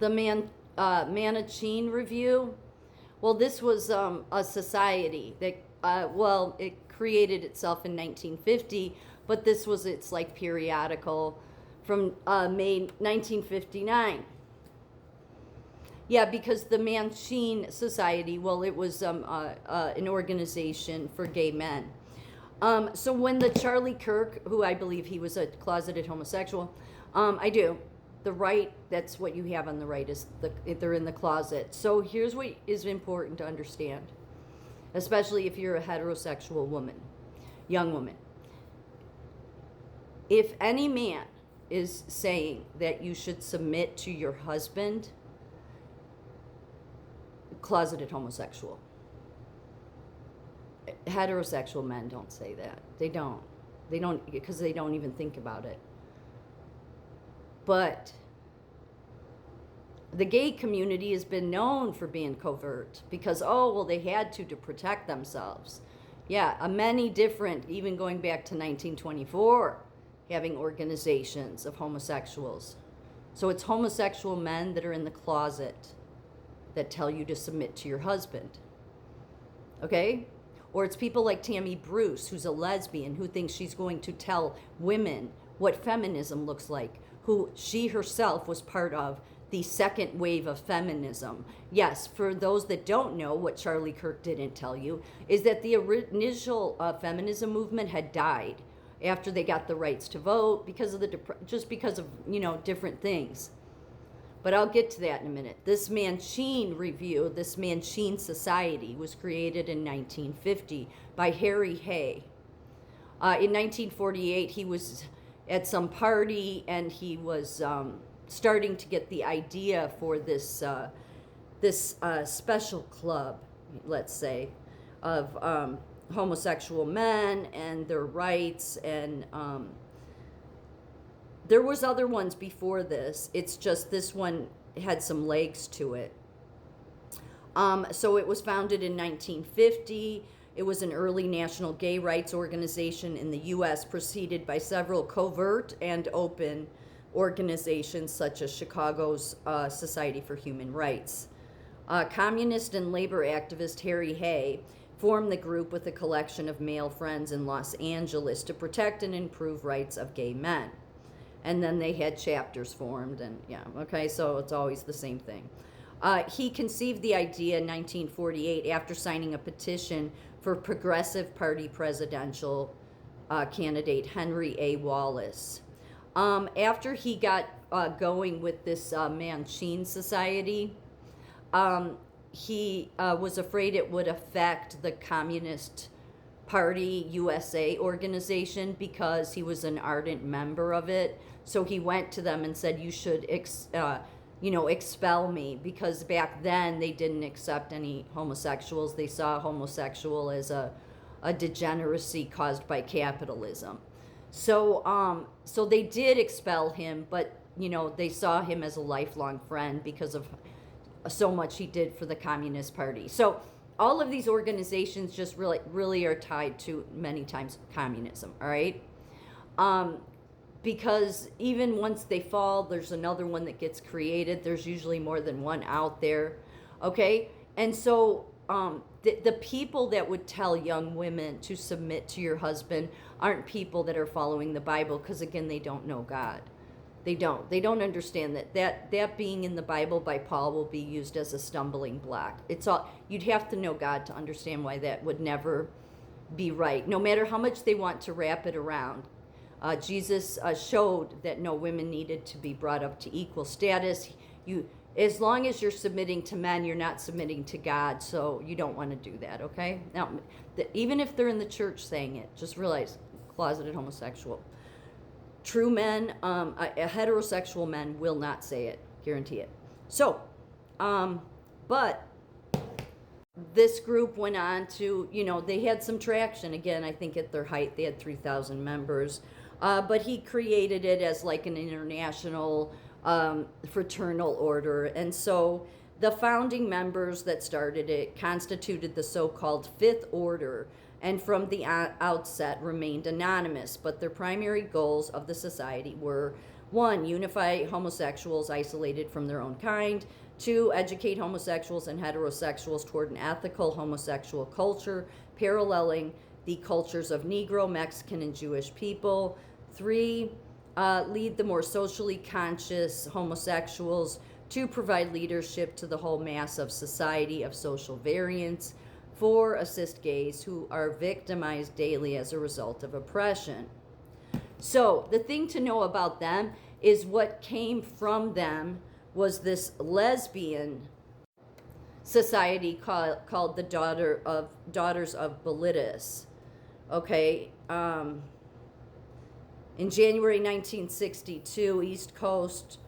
The Mattachine Review. Well, this was a society that, it created itself in 1950, but this was its like periodical from May 1959. Yeah, because the Mattachine Society, well, it was an organization for gay men. So when the Charlie Kirk, who I believe he was a closeted homosexual, I do. The right, that's what you have on the right, is they're in the closet. So here's what is important to understand, especially if you're a heterosexual woman, young woman. If any man is saying that you should submit to your husband, closeted homosexual. Heterosexual men don't say that. They don't, because they don't even think about it. But the gay community has been known for being covert because, they had to protect themselves. Yeah, many different, even going back to 1924, having organizations of homosexuals. So it's homosexual men that are in the closet that tell you to submit to your husband. Okay? Or it's people like Tammy Bruce, who's a lesbian, who thinks she's going to tell women what feminism looks like, who she herself was part of the second wave of feminism. Yes, for those that don't know, what Charlie Kirk didn't tell you is that the initial feminism movement had died after they got the rights to vote because of just because of different things. But I'll get to that in a minute. This Mattachine Review, this Mattachine Society, was created in 1950 by Harry Hay. In 1948, he was at some party and he was starting to get the idea for this special club, let's say, of homosexual men and their rights, and there was other ones before this. It's just this one had some legs to it. So it was founded in 1950. It was an early national gay rights organization in the U.S., preceded by several covert and open organizations such as Chicago's Society for Human Rights. Communist and labor activist Harry Hay formed the group with a collection of male friends in Los Angeles to protect and improve rights of gay men. And then they had chapters formed, and so it's always the same thing. He conceived the idea in 1948 after signing a petition for Progressive Party presidential candidate Henry A. Wallace. After he got going with this Mattachine Society, he was afraid it would affect the Communist Party USA organization because he was an ardent member of it. So he went to them and said, you should expel me, because back then they didn't accept any homosexuals. They saw homosexual as a degeneracy caused by capitalism. So they did expel him, but they saw him as a lifelong friend because of so much he did for the Communist Party. So all of these organizations just really are tied to many times communism, all right? Because even once they fall, there's another one that gets created. There's usually more than one out there, okay? And so the people that would tell young women to submit to your husband aren't people that are following the Bible, because, again, they don't know God. They don't understand that being in the Bible by Paul will be used as a stumbling block. You'd have to know God to understand why that would never be right, no matter how much they want to wrap it around. Jesus showed that no women needed to be brought up to equal status. As long as you're submitting to men, you're not submitting to God, so you don't want to do that, okay? Now, even if they're in the church saying it, just realize, closeted homosexual. True men, a heterosexual men will not say it, guarantee it. So, but this group went on to, they had some traction. Again, I think at their height, they had 3,000 members. But he created it as like an international fraternal order. And so the founding members that started it constituted the so-called Fifth Order, and from the outset remained anonymous. But their primary goals of the society were 1, unify homosexuals isolated from their own kind. 2, educate homosexuals and heterosexuals toward an ethical homosexual culture, paralleling the cultures of Negro, Mexican, and Jewish people. 3, lead the more socially conscious homosexuals to provide leadership to the whole mass of society of social variance. 4, assist gays who are victimized daily as a result of oppression. So the thing to know about them is what came from them was this lesbian society called the Daughters of Bilitis. Okay, in January 1962, East Coast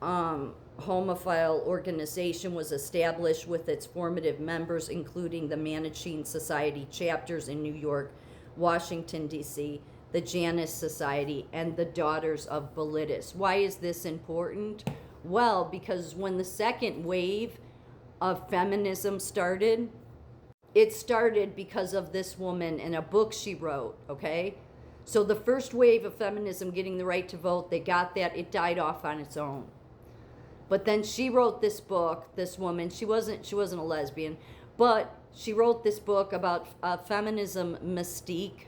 homophile organization was established with its formative members, including the Mattachine Society chapters in New York, Washington, D.C., the Janus Society, and the Daughters of Bilitis. Why is this important? Well, because when the second wave of feminism started, it started because of this woman and a book she wrote, okay? So the first wave of feminism, getting the right to vote, they got that, it died off on its own. But then she wrote this book, this woman, she wasn't a lesbian, but she wrote this book about feminism mystique.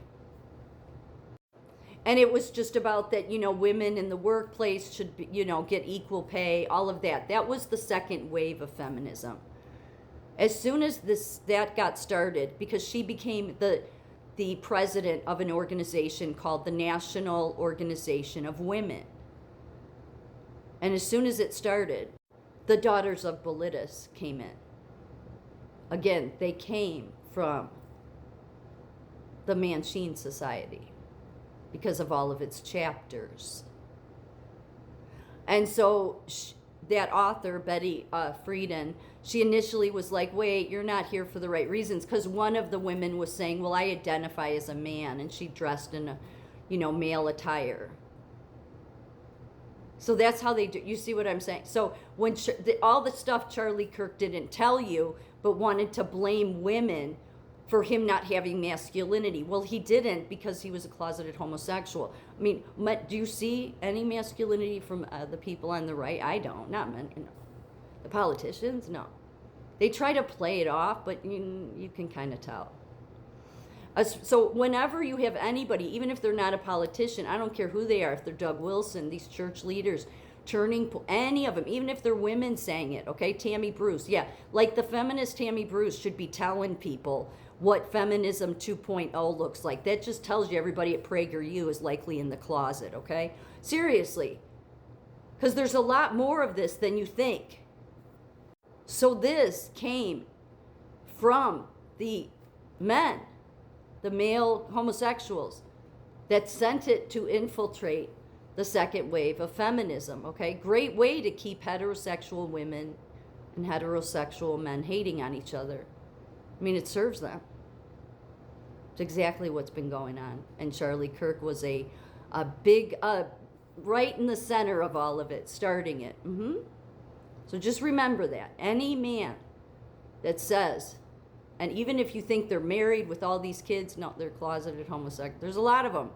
And it was just about that, women in the workplace should, get equal pay, all of that. That was the second wave of feminism. As soon as that got started, because she became the president of an organization called the National Organization of Women. And as soon as it started, the Daughters of Bilitis came in. Again, they came from the Mattachine Society because of all of its chapters. And so that author, Betty Friedan, she initially was like, wait, you're not here for the right reasons, because one of the women was saying, well, I identify as a man, and she dressed in a, male attire. So that's how they do. You see what I'm saying? So when all the stuff Charlie Kirk didn't tell you, but wanted to blame women for him not having masculinity. Well, he didn't, because he was a closeted homosexual. I mean, do you see any masculinity from the people on the right? I don't. Not men. The politicians, no. They try to play it off, but you can kind of tell. So whenever you have anybody, even if they're not a politician, I don't care who they are, if they're Doug Wilson, these church leaders, any of them, even if they're women saying it, okay? Tammy Bruce, yeah. Like the feminist Tammy Bruce should be telling people what feminism 2.0 looks like. That just tells you everybody at PragerU is likely in the closet, okay? Seriously. Because there's a lot more of this than you think. So this came from the men, the male homosexuals, that sent it to infiltrate the second wave of feminism, okay? Great way to keep heterosexual women and heterosexual men hating on each other. I mean, it serves them. It's exactly what's been going on. And Charlie Kirk was a big, right in the center of all of it, starting it. So just remember that. Any man that says, and even if you think they're married with all these kids, no, they're closeted homosexuals. There's a lot of them.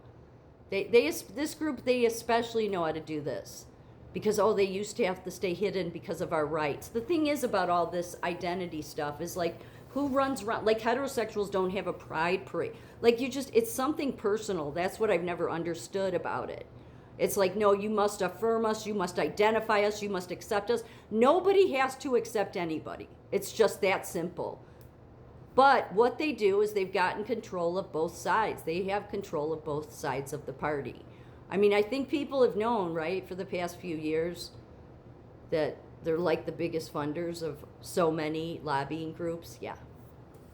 This group, they especially know how to do this. Because, they used to have to stay hidden because of our rights. The thing is about all this identity stuff is like, who runs around? Like, heterosexuals don't have a pride parade. Like, it's something personal. That's what I've never understood about it. It's like, no, you must affirm us, you must identify us, you must accept us. Nobody has to accept anybody. It's just that simple. But what they do is they've gotten control of both sides. They have control of both sides of the party. I mean, I think people have known, right, for the past few years that they're like the biggest funders of so many lobbying groups. Yeah.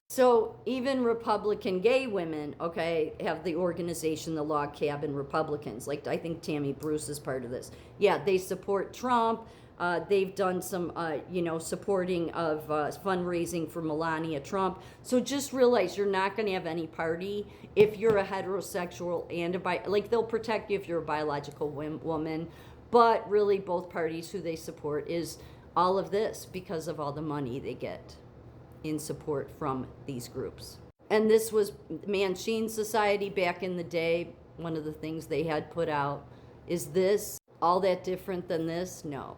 So even Republican gay women, okay, have the organization, the Log Cabin Republicans. Like, I think Tammy Bruce is part of this. Yeah, they support Trump. They've done some, supporting of fundraising for Melania Trump. So just realize you're not going to have any party if you're a heterosexual and they'll protect you if you're a biological woman. But really, both parties who they support is all of this because of all the money they get in support from these groups. And this was Mattachine Society back in the day. One of the things they had put out is this. all that different than this? No.